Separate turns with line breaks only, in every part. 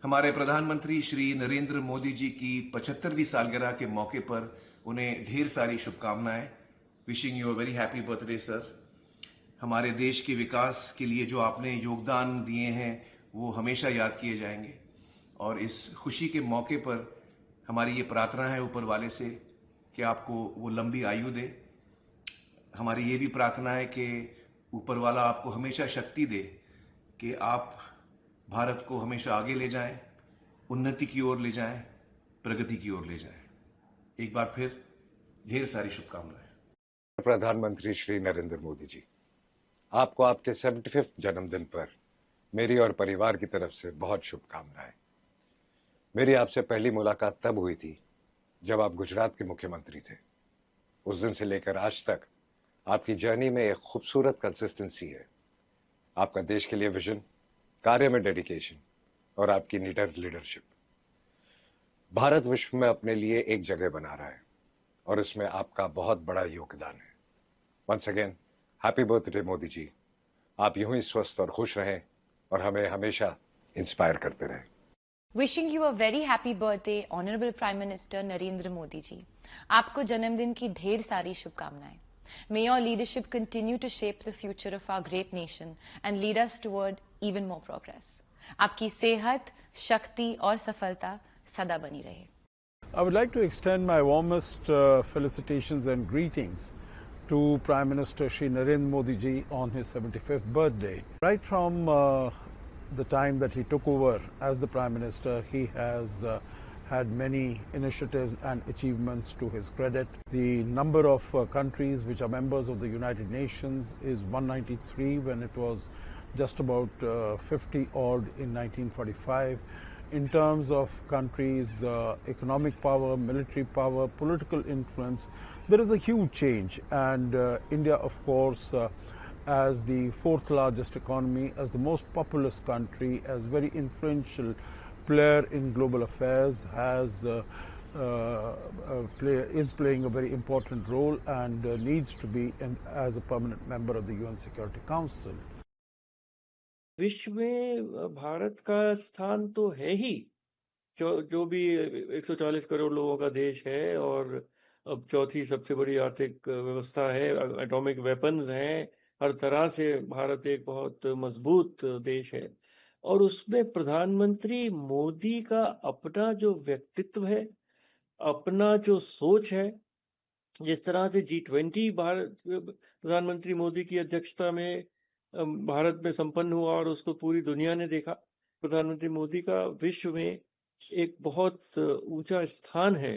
हमारे प्रधानमंत्री श्री नरेंद्र मोदी जी की 75वीं सालगिरह के मौके पर उन्हें ढेर सारी शुभकामनाएं। Wishing you a very happy birthday sir. हमारे देश के विकास के लिए जो आपने योगदान दिए हैं वो हमेशा याद किए जाएंगे और इस खुशी के मौके पर हमारी ये प्रार्थना है ऊपर वाले से कि आपको वो लंबी आयु दे। हमारी ये भी प्रार्थना है कि ऊपर वाला आपको हमेशा शक्ति दे कि आप भारत को हमेशा आगे ले जाएं, उन्नति की ओर ले जाएं, प्रगति की ओर ले जाएं। एक बार फिर ढेर सारी शुभकामनाएं।
प्रधानमंत्री श्री नरेंद्र मोदी जी, आपको आपके 75वें जन्मदिन पर मेरी और परिवार की तरफ से बहुत शुभकामनाएं। मेरी आपसे पहली मुलाकात तब हुई थी जब आप गुजरात के मुख्यमंत्री थे। उस दिन से लेकर आज तक आपकी जर्नी में एक खूबसूरत कंसिस्टेंसी है। आपका देश के लिए विजन, कार्य में डेडिकेशन और आपकी निडर लीडरशिप भारत विश्व में अपने लिए एक जगह बना रहा है और इसमें आपका बहुत बड़ा योगदान है। Once again happy birthday Modi ji. आप यूं ही स्वस्थ और खुश रहें और हमें हमेशा इंस्पायर करते रहें।
Wishing you a very happy birthday honourable prime minister Narendra Modi ji. आपको जन्मदिन की ढेर सारी शुभकामनाएं। May your leadership continue to shape the future of our great nation and lead us toward even more progress. आपकी सेहत, शक्ति और सफलता सदा बनी रहे।
I would like to extend my warmest felicitations and greetings to Prime Minister Shri Narendra Modi ji on his 75th birthday. Right from the time that he took over as the Prime Minister, he has had many initiatives and achievements to his credit. The number of countries which are members of the United Nations is 193 when it was just about 50 odd in 1945. In terms of countries' economic power, military power, political influence, there is a huge change, and India, of course, as the fourth largest economy, as the most populous country, as very influential player in global affairs, is playing a very important role and needs to be as a permanent member of the UN Security Council.
विश्व में भारत का स्थान तो है ही, जो भी 140 करोड़ लोगों का देश है और अब चौथी सबसे बड़ी आर्थिक व्यवस्था है, एटॉमिक वेपन्स हैं, हर तरह से भारत एक बहुत मजबूत देश है। और उसमें प्रधानमंत्री मोदी का अपना जो व्यक्तित्व है, अपना जो सोच है, जिस तरह से G20 प्रधानमंत्री मोदी की अध्यक्षता में भारत में संपन्न हुआ और उसको पूरी दुनिया ने देखा, प्रधानमंत्री मोदी का विश्व में एक बहुत ऊंचा स्थान है।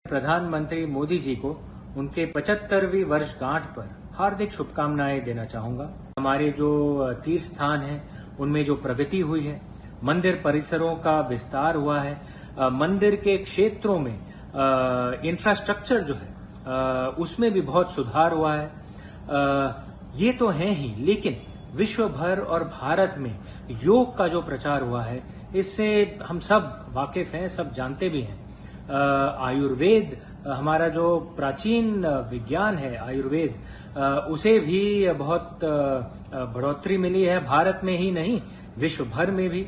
प्रधानमंत्री मोदी जी को उनके 75वीं वर्षगांठ पर हार्दिक शुभकामनाएं देना चाहूंगा। हमारे जो तीर्थ स्थान हैं उनमें जो प्रगति हुई है, मंदिर परिसरों का विस्तार हुआ है, मंदिर के क्षेत्रों में इंफ्रास्ट्रक्चर जो है उसमें भी बहुत सुधार हुआ है। ये तो है ही, लेकिन विश्व भर और भारत में योग का जो प्रचार हुआ है इससे हम सब वाकिफ हैं, सब जानते भी हैं। आयुर्वेद, हमारा जो प्राचीन विज्ञान है आयुर्वेद, उसे भी बहुत बढ़ोतरी मिली है, भारत में ही नहीं विश्व भर में भी।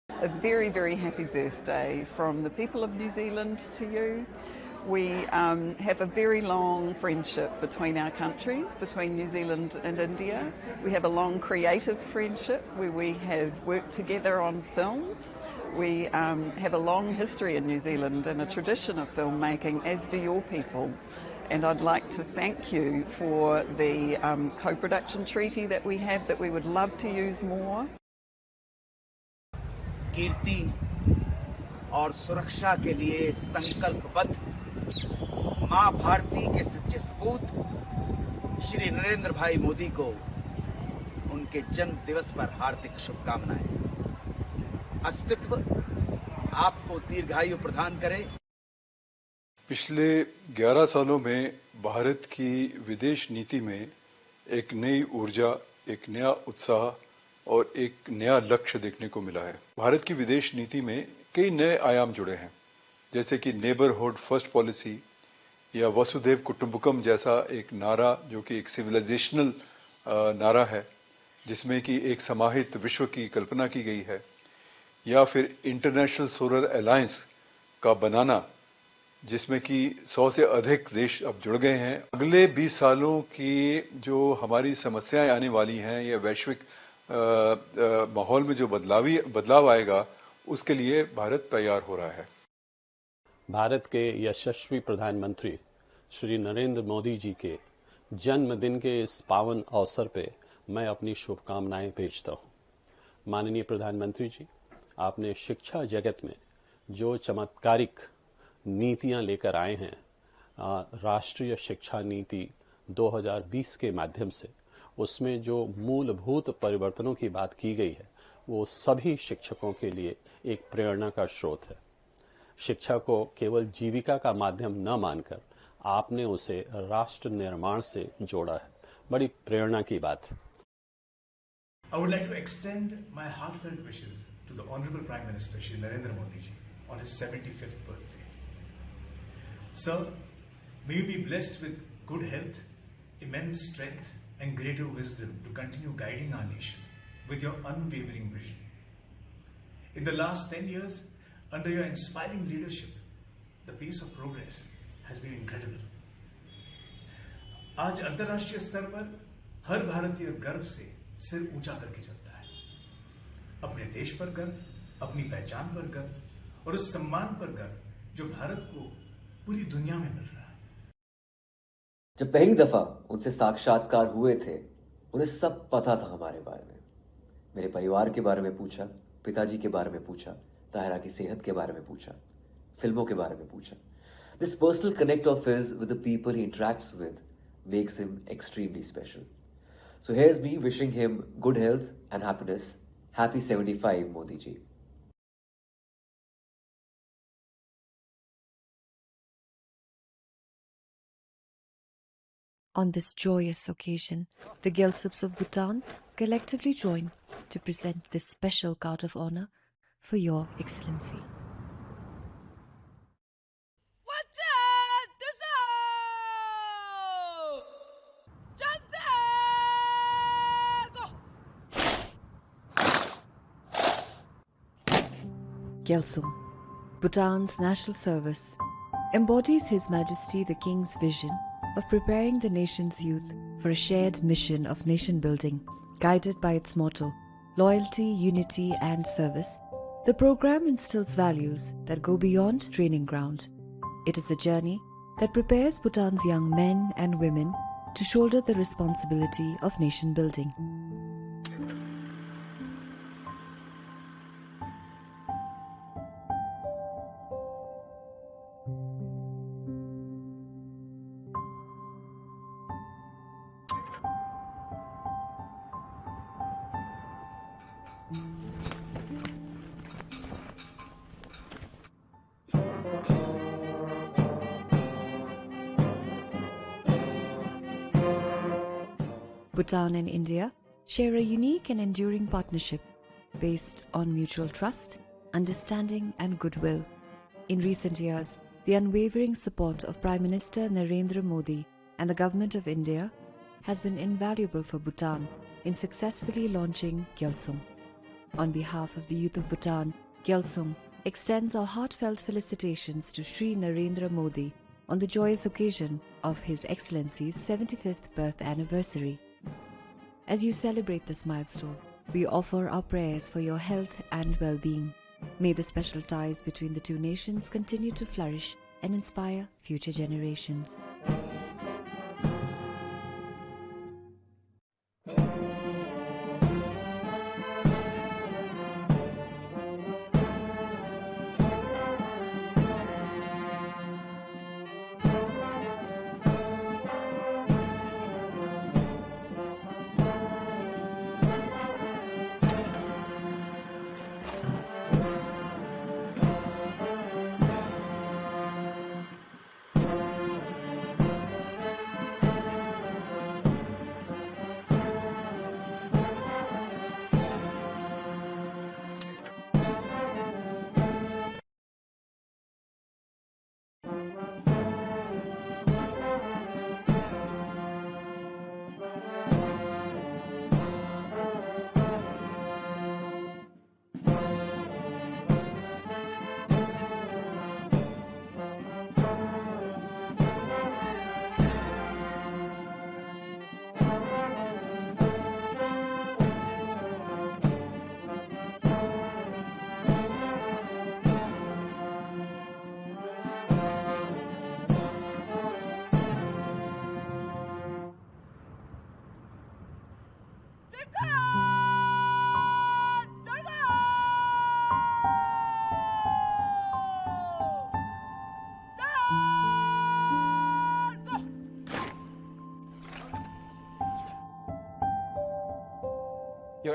A very, very happy birthday from the people of New Zealand to you. We have a very long friendship between our countries, between New Zealand and India. We have a long creative friendship where we have worked together on films. We have a long history in New Zealand and a tradition of filmmaking, as do your people. And I'd like to thank you for the co-production treaty that we have that we would love to use more.
कीर्ति और सुरक्षा के लिए संकल्पबद्ध मां भारती के सच्चे सपूत श्री नरेंद्र भाई मोदी को उनके जन्म दिवस पर हार्दिक शुभकामनाएं। अस्तित्व आपको दीर्घायु प्रदान करे।
पिछले 11 सालों में भारत की विदेश नीति में एक नई ऊर्जा, एक नया उत्साह और एक नया लक्ष्य देखने को मिला है। भारत की विदेश नीति में कई नए आयाम जुड़े हैं, जैसे कि नेबरहुड फर्स्ट पॉलिसी या वसुधैव कुटुंबकम जैसा एक नारा, जो कि एक सिविलाइजेशनल नारा है, जिसमें कि एक समाहित विश्व की कल्पना की गई है। या फिर इंटरनेशनल सोलर अलायंस का बनाना, जिसमें कि 100 से अधिक देश अब जुड़ गए हैं। अगले 20 सालों की जो हमारी समस्याएं आने वाली हैं या वैश्विक माहौल में जो बदलाव आएगा, उसके लिए भारत तैयार हो रहा है।
भारत के यशस्वी प्रधानमंत्री श्री नरेंद्र मोदी जी के जन्मदिन के इस पावन अवसर पे मैं अपनी शुभकामनाएं भेजता हूं। माननीय प्रधानमंत्री जी, आपने शिक्षा जगत में जो चमत्कारिक नीतियां लेकर आए हैं, राष्ट्रीय शिक्षा नीति 2020 के माध्यम से, उसमें जो मूलभूत परिवर्तनों की बात की गई है, वो सभी शिक्षकों के लिए एक प्रेरणा का स्रोत है। शिक्षा को केवल जीविका का माध्यम न मानकर आपने उसे राष्ट्र निर्माण से जोड़ा है। बड़ी प्रेरणा की बात है।
I would like to extend my heartfelt wishes to the Honorable Prime Minister Shri Narendra Modi ji on his 75th birthday. Sir, may you be blessed with good health, immense strength and greater wisdom to continue guiding our nation with your unwavering vision. In the last 10 years, under your inspiring leadership, the pace of progress has been incredible. आज अंतर्राष्ट्रीय स्तर पर हर भारतीय गर्व से सिर ऊंचा करके चलता है। अपने देश पर गर्व, अपनी पहचान पर गर्व और उस सम्मान पर गर्व जो भारत को पूरी दुनिया में मिल रहा है।
जब पहली दफा उनसे साक्षात्कार हुए थे, उन्हें सब पता था हमारे बारे में। मेरे परिवार के बारे में पूछा, पिताजी के बारे में पूछा, ताहिरा की सेहत के बारे में पूछा, फिल्मों के बारे में पूछा। This personal connect of his with the people he interacts with makes him extremely special. So here's me wishing him good health and happiness. Happy 75, Modi ji.
On this joyous occasion, the Gyalsups of Bhutan collectively join to present this special guard of honor for Your Excellency. Gyalsum, Bhutan's national service, embodies His Majesty the King's vision of preparing the nation's youth for a shared mission of nation building, guided by its motto, loyalty, unity and service. The program instills values that go beyond training ground. It is a journey that prepares Bhutan's young men and women to shoulder the responsibility of nation building. Bhutan and India share a unique and enduring partnership based on mutual trust, understanding and goodwill. In recent years, the unwavering support of Prime Minister Narendra Modi and the Government of India has been invaluable for Bhutan in successfully launching Gyalsum. On behalf of the youth of Bhutan, Gyalsum extends our heartfelt felicitations to Shri Narendra Modi on the joyous occasion of His Excellency's 75th birth anniversary. As you celebrate this milestone, we offer our prayers for your health and well-being. May the special ties between the two nations continue to flourish and inspire future generations.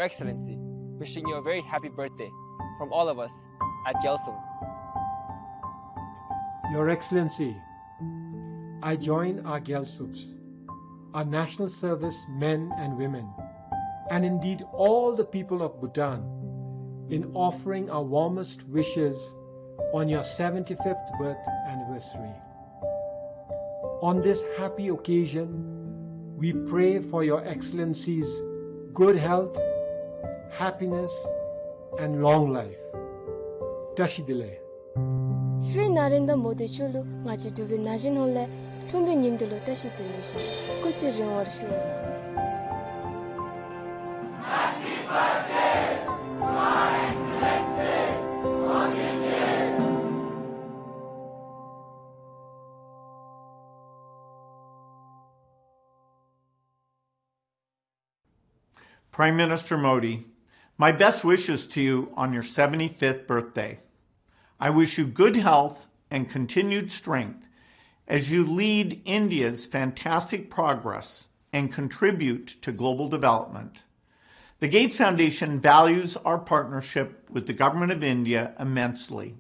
Your Excellency, wishing you a very happy birthday from all of us at Gyalsung.
Your Excellency, I join our Gyalsuks, our national service men and women, and indeed all the people of Bhutan in offering our warmest wishes on your 75th birth anniversary. On this happy occasion, we pray for Your Excellency's good health, happiness, and long life. Tashidile.
Shri Narendra Modi chulu ngaji dubi najin holle tumbi nimdulu tashidile. Kuchi rinwar shu. Happy birthday, my Excellency Modi ji.
Prime Minister Modi, my best wishes to you on your 75th birthday. I wish you good health and continued strength as you lead India's fantastic progress and contribute to global development. The Gates Foundation values our partnership with the Government of India immensely.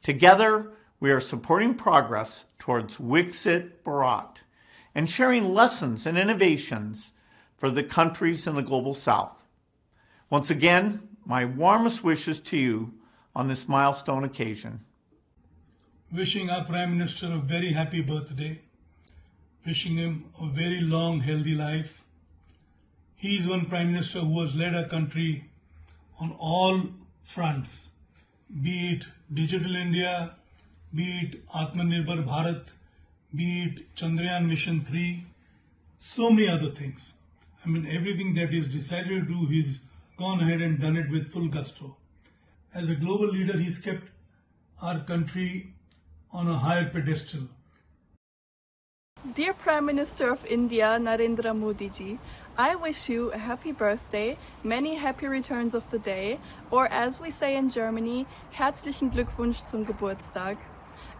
Together, we are supporting progress towards Viksit Bharat and sharing lessons and innovations for the countries in the global south. Once again, my warmest wishes to you on this milestone occasion.
Wishing our Prime Minister a very happy birthday. Wishing him a very long, healthy life. He is one Prime Minister who has led our country on all fronts, be it Digital India, be it Atmanirbhar Bharat, be it Chandrayaan Mission 3, so many other things. I mean, everything that he's decided to do, he's gone ahead and done it with full gusto. As a global leader, he's kept our country on a higher pedestal.
Dear Prime Minister of India, Narendra Modi ji, I wish you a happy birthday, many happy returns of the day, or as we say in Germany, herzlichen Glückwunsch zum Geburtstag.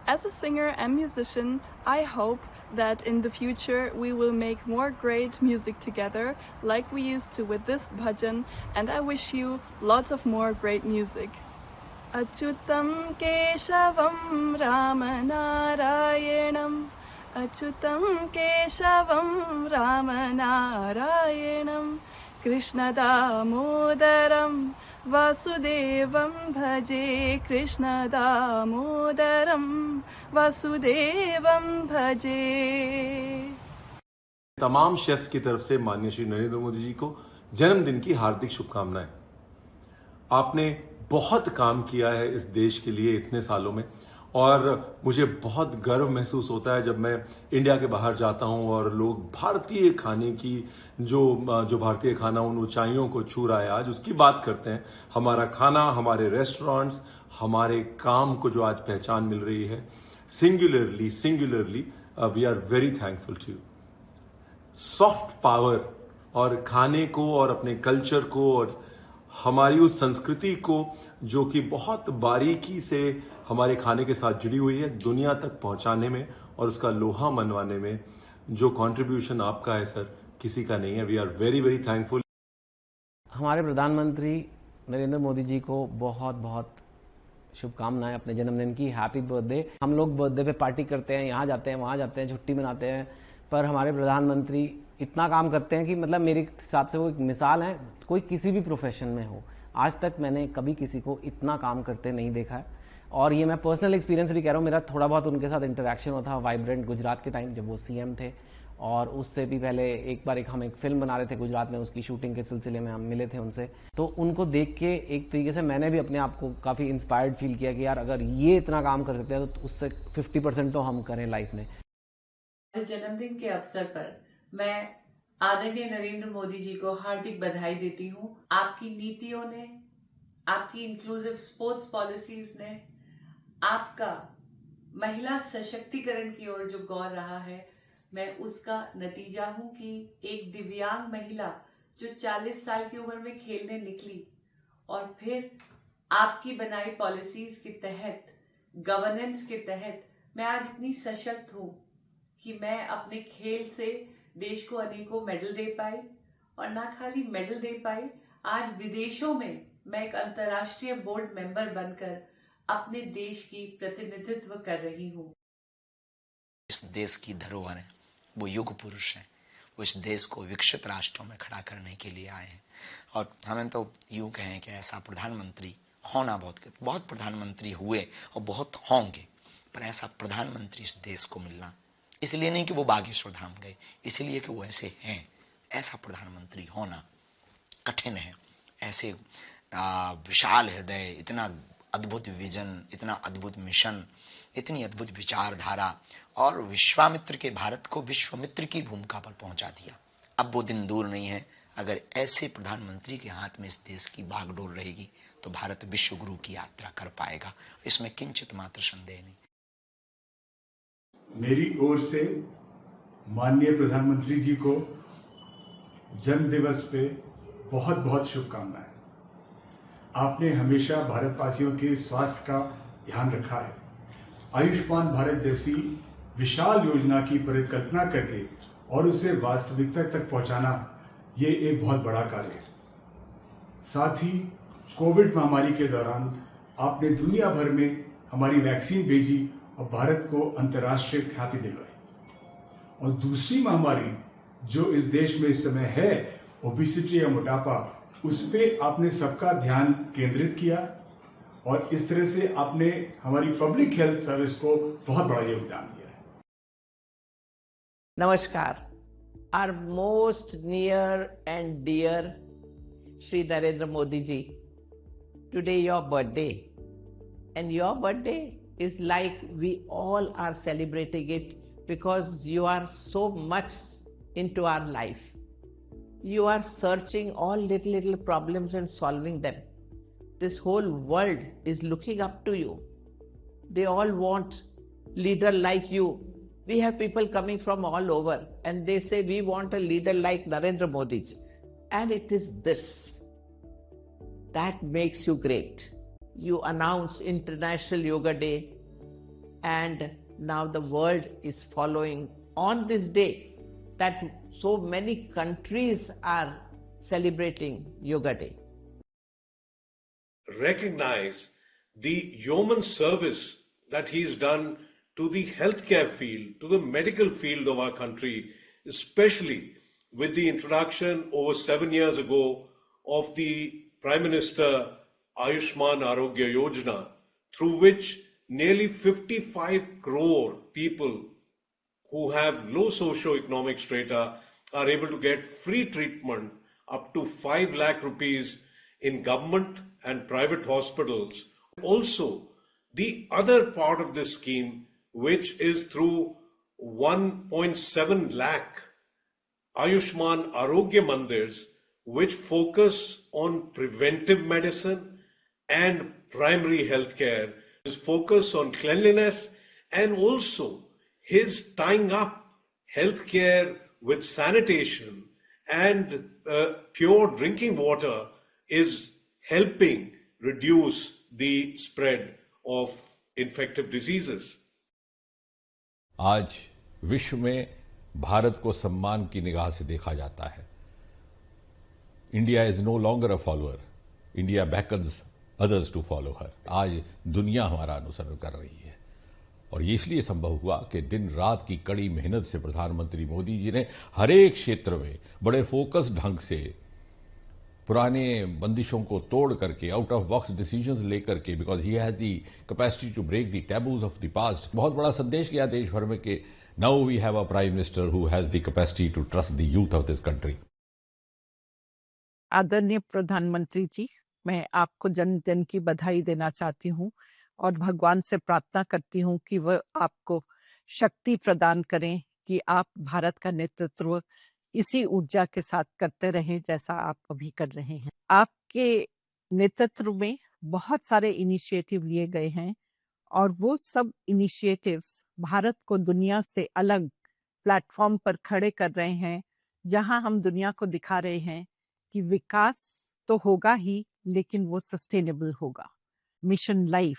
As a singer and musician, I hope that in the future we will make more great music together like we used to with this bhajan, and I wish you lots of more great music. Achyutam Keshavam Ramanarayanam Achyutam Keshavam Ramanarayanam Krishna Damodaram Vasudevam Bhaje Krishna Damodaram Vasudevam Bhaje.
तमाम chefs की तरफ से माननीय श्री नरेंद्र मोदी जी को जन्मदिन की हार्दिक शुभकामनाएं। आपने बहुत काम किया है इस देश के लिए इतने सालों में और मुझे बहुत गर्व महसूस होता है जब मैं इंडिया के बाहर जाता हूं और लोग भारतीय खाने की जो भारतीय खाना उन ऊंचाइयों को छू रहा है आज उसकी बात करते हैं। हमारा खाना, हमारे रेस्टोरेंट्स, हमारे काम को जो आज पहचान मिल रही है, singularly we are very thankful to you. Soft power और खाने को और अपने कल्चर को और हमारी उस संस्कृति को जो कि बहुत बारीकी से हमारे खाने के साथ जुड़ी हुई है, दुनिया तक पहुंचाने में और उसका लोहा मनवाने में जो कंट्रीब्यूशन आपका है सर, किसी का नहीं है। We are very very thankful.
हमारे प्रधानमंत्री नरेंद्र मोदी जी को बहुत बहुत शुभकामनाएं अपने जन्मदिन की। Happy birthday. हम लोग बर्थडे पे पार्टी करते हैं, यहाँ जाते हैं, वहाँ जाते हैं, छुट्टी मनाते हैं, पर हमारे प्रधानमंत्री इतना काम करते हैं कि मतलब मेरे हिसाब से वो एक मिसाल है। कोई किसी भी प्रोफेशन में हो, आज तक मैंने कभी किसी को इतना काम करते नहीं देखा है। और ये मैं पर्सनल एक्सपीरियंस भी कह रहा हूँ, मेरा थोड़ा बहुत उनके साथ इंटरेक्शन हुआ था वाइब्रेंट गुजरात के टाइम जब वो सीएम थे, और उससे भी पहले हम एक फिल्म बना रहे थे गुजरात में, उसकी शूटिंग के सिलसिले में हम मिले थे उनसे। तो उनको देख के एक तरीके से मैंने भी अपने आप को काफी इंस्पायर्ड फील किया कि यार अगर ये इतना काम कर सकते हैं तो उससे 50% तो हम करें लाइफ में।
इस जन्मदिन के अवसर पर मैं आदरणीय नरेंद्र मोदी जी को हार्दिक बधाई देती हूँ। आपकी नीतियों ने, आपकी इंक्लूसिव स्पोर्ट्स पॉलिसीज ने, आपका महिला सशक्तिकरण की ओर जो गौर रहा है, मैं उसका नतीजा हूं कि एक दिव्यांग महिला जो 40 साल की उम्र में खेलने निकली और फिर आपकी बनाई पॉलिसीज के तहत, गवर्नेंस के तहत मैं आज इतनी सशक्त हूं कि मैं अपने खेल से देश को अनेकों मेडल दे पाई, और ना खाली मेडल दे पाई, आज विदेशों में मैं एक अंतर्राष्ट्रीय बोर्ड मेंबर बनकर अपने देश की प्रतिनिधित्व कर रही हूँ।
इस देश की धरोहर है, वो युग पुरुष हैं, वो इस देश को विकसित राष्ट्रों में खड़ा करने के लिए आए हैं। और हमें तो यूं कहें कि ऐसा प्रधानमंत्री होना बहुत प्रधानमंत्री हुए और बहुत होंगे, पर ऐसा प्रधानमंत्री इस देश को मिलना, इसलिए नहीं कि वो बागेश्वर धाम गए, इसलिए कि वो ऐसे हैं, ऐसा प्रधानमंत्री होना कठिन है। ऐसे विशाल हृदय, इतना अद्भुत विजन, इतना अद्भुत मिशन, इतनी अद्भुत विचारधारा, और विश्वामित्र के भारत को विश्वमित्र की भूमिका पर पहुंचा दिया। अब वो दिन दूर नहीं है, अगर ऐसे प्रधानमंत्री के हाथ में इस देश की बागडोर रहेगी तो भारत विश्व गुरु की यात्रा कर पाएगा, इसमें किंचित मात्र संदेह नहीं।
मेरी ओर से माननीय प्रधानमंत्री जी को जन्म दिवस पे बहुत बहुत शुभकामनाएं। आपने हमेशा भारतवासियों के स्वास्थ्य का ध्यान रखा है। आयुष्मान भारत जैसी विशाल योजना की परिकल्पना करके और उसे वास्तविकता तक पहुंचाना, ये एक बहुत बड़ा कार्य है। साथ ही कोविड महामारी के दौरान आपने दुनिया भर में हमारी वैक्सीन भेजी और भारत को अंतर्राष्ट्रीय ख्याति दिलवाई। और दूसरी महामारी जो इस देश में इस समय है, ओबेसिटी या मोटापा, उस पे आपने सबका ध्यान केंद्रित किया और इस तरह से आपने हमारी पब्लिक हेल्थ सर्विस को बहुत बड़ा योगदान दिया है।
नमस्कार। Our most near and dear Shri Narendra Modi ji, today your birthday, and your birthday is like we all are celebrating it because you are so much into our life. You are searching all little problems and solving them. This whole world is looking up to you. They all want leader like you. We have people coming from all over and they say we want a leader like Narendra Modi ji. And it is this that makes you great. You announce International Yoga Day and now the world is following on this day that so many countries are celebrating Yoga Day.
Recognize the yeoman service that he's done to the healthcare field, to the medical field of our country, especially with the introduction over 7 years ago of the Prime Minister Ayushman Arogya Yojana, through which nearly 55 crore people who have low socio-economic strata are able to get free treatment up to 5 lakh rupees in government and private hospitals. Also, the other part of this scheme, which is through 1.7 lakh Ayushman Arogya Mandirs, which focus on preventive medicine and primary healthcare, his focus on cleanliness, and also his tying up healthcare with sanitation and pure drinking water is helping reduce the spread of infective diseases.
आज विश्व में भारत को सम्मान की निगाह से देखा जाता है. India is no longer a follower. India beckons others to follow her. आज दुनिया हमारा अनुसरण कर रही है और ये इसलिए संभव हुआ कि दिन रात की कड़ी मेहनत से प्रधानमंत्री मोदी जी ने हर एक क्षेत्र में बड़े फोकस ढंग से पुराने बंदिशों को तोड़ करके आउट ऑफ बॉक्स डिसीजंस लेकर के, because he has the capacity to break the taboos of the past, बहुत बड़ा संदेश गया देश भर में कि now we have a prime minister who has the capacity to trust the youth of this country.
आदरणीय प्रधानमंत्री जी, मैं आपको जन्मदिन की बधाई देना चाहती हूँ और भगवान से प्रार्थना करती हूँ कि वह आपको शक्ति प्रदान करें कि आप भारत का नेतृत्व इसी ऊर्जा के साथ करते रहें जैसा आप अभी कर रहे हैं. आपके नेतृत्व में बहुत सारे इनिशिएटिव लिए गए हैं और वो सब इनिशिएटिव्स भारत को दुनिया से अलग प्लेटफॉर्म पर खड़े कर रहे हैं, जहां हम दुनिया को दिखा रहे हैं कि विकास तो होगा ही, लेकिन वो सस्टेनेबल होगा. मिशन लाइफ,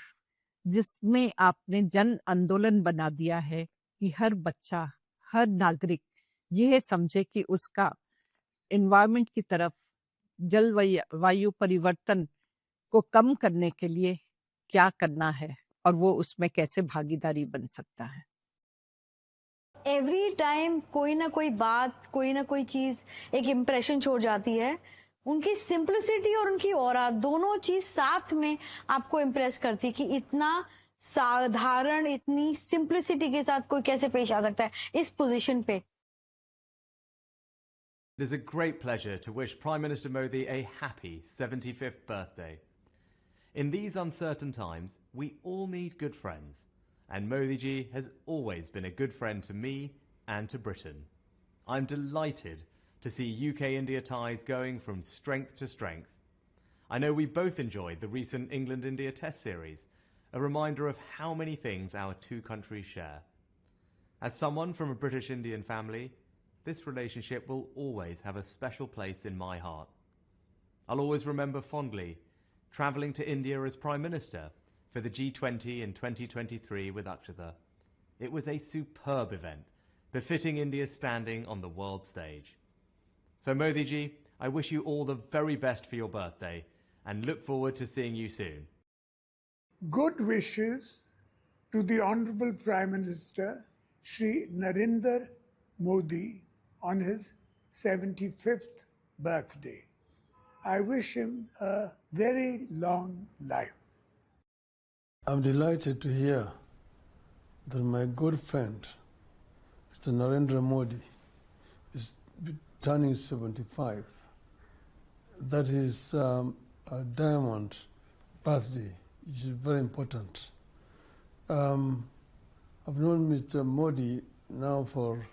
जिसमें आपने जन आंदोलन बना दिया है कि हर बच्चा, हर नागरिक यह समझे कि उसका एनवायरनमेंट की तरफ
जलवायु परिवर्तन को कम करने के लिए क्या करना है और वो उसमें कैसे भागीदारी बन सकता है।
एवरी टाइम कोई ना कोई बात, कोई ना कोई चीज एक इम्प्रेशन छोड़ जाती है। उनकी सिंप्लिसिटी और उनकी ऑरा दोनों चीज साथ में आपको इम्प्रेस करती है कि इतना साधारण, इतनी सिंप्लिसिटी के साथ कोई कैसे पेश आ सकता है इस पोजीशन पे।
It is a great pleasure to wish Prime Minister Modi a happy 75th birthday. In these uncertain times, we all need good friends, and Modi ji has always been a good friend to me and to Britain. I'm delighted to see UK-India ties going from strength to strength. I know we both enjoyed the recent England-India Test series, a reminder of how many things our two countries share. As someone from a British Indian family, this relationship will always have a special place in my heart. I'll always remember fondly travelling to India as Prime Minister for the G20 in 2023 with Akshata. It was a superb event, befitting India's standing on the world stage. So Modi ji, I wish you all the very best for your birthday and look forward to seeing you soon.
Good wishes to the Honourable Prime Minister Shri Narendra Modi on his 75th birthday. I wish him a very long life.
I'm delighted to hear that my good friend, Mr. Narendra Modi, is turning 75. That is a diamond birthday, which is very important. I've known Mr. Modi now for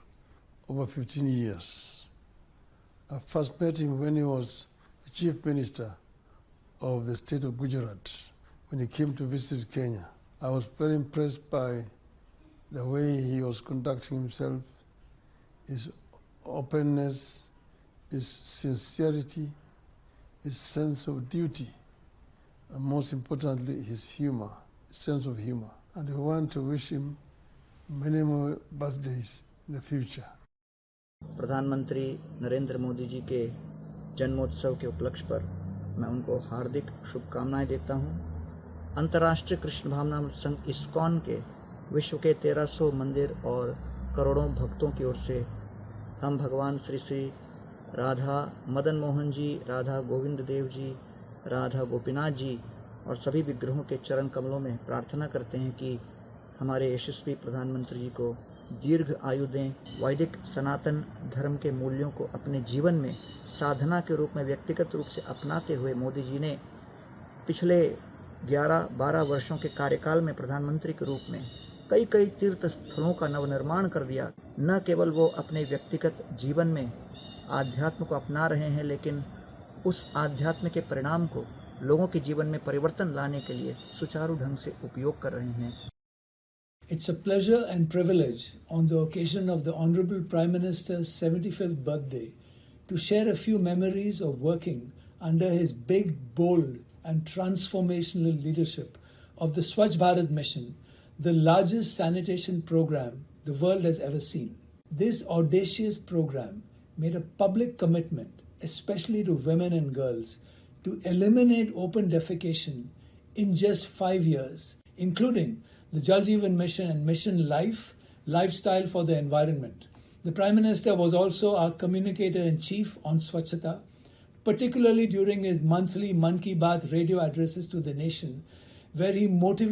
over 15 years. I first met him when he was the Chief Minister of the state of Gujarat, when he came to visit Kenya. I was very impressed by the way he was conducting himself, his openness, his sincerity, his sense of duty, and most importantly, his humor, sense of humor. And I want to wish him many more birthdays in the future.
प्रधानमंत्री नरेंद्र मोदी जी के जन्मोत्सव के उपलक्ष्य पर मैं उनको हार्दिक शुभकामनाएं देता हूं। अंतर्राष्ट्रीय कृष्ण भावनामृत संघ इस्कॉन के विश्व के 1300 मंदिर और करोड़ों भक्तों की ओर से हम भगवान श्री श्री राधा मदन मोहन जी, राधा गोविंद देव जी, राधा गोपीनाथ जी और सभी विग्रहों के चरण कमलों में प्रार्थना करते हैं कि हमारे यशस्वी प्रधानमंत्री जी को दीर्घ आयु दें। वैदिक सनातन धर्म के मूल्यों को अपने जीवन में साधना के रूप में व्यक्तिगत रूप से अपनाते हुए मोदी जी ने पिछले 11-12 वर्षों के कार्यकाल में प्रधानमंत्री के रूप में कई तीर्थ स्थलों का नवनिर्माण कर दिया। न केवल वो अपने व्यक्तिगत जीवन में आध्यात्म को अपना रहे हैं, लेकिन उस आध्यात्म के परिणाम को लोगों के जीवन में परिवर्तन लाने के लिए सुचारू ढंग से उपयोग कर रहे हैं।
It's a pleasure and privilege on the occasion of the Honourable Prime Minister's 75th birthday to share a few memories of working under his big, bold and transformational leadership of the Swachh Bharat Mission, the largest sanitation program the world has ever seen. This audacious program made a public commitment, especially to women and girls, to eliminate open defecation in just 5 years, including the Jal Jeevan Mission and Mission Life, Lifestyle for the Environment. The Prime Minister was also our communicator-in-chief on Swachhata, particularly during his monthly Mann Ki Baat radio addresses to the nation, where he motivated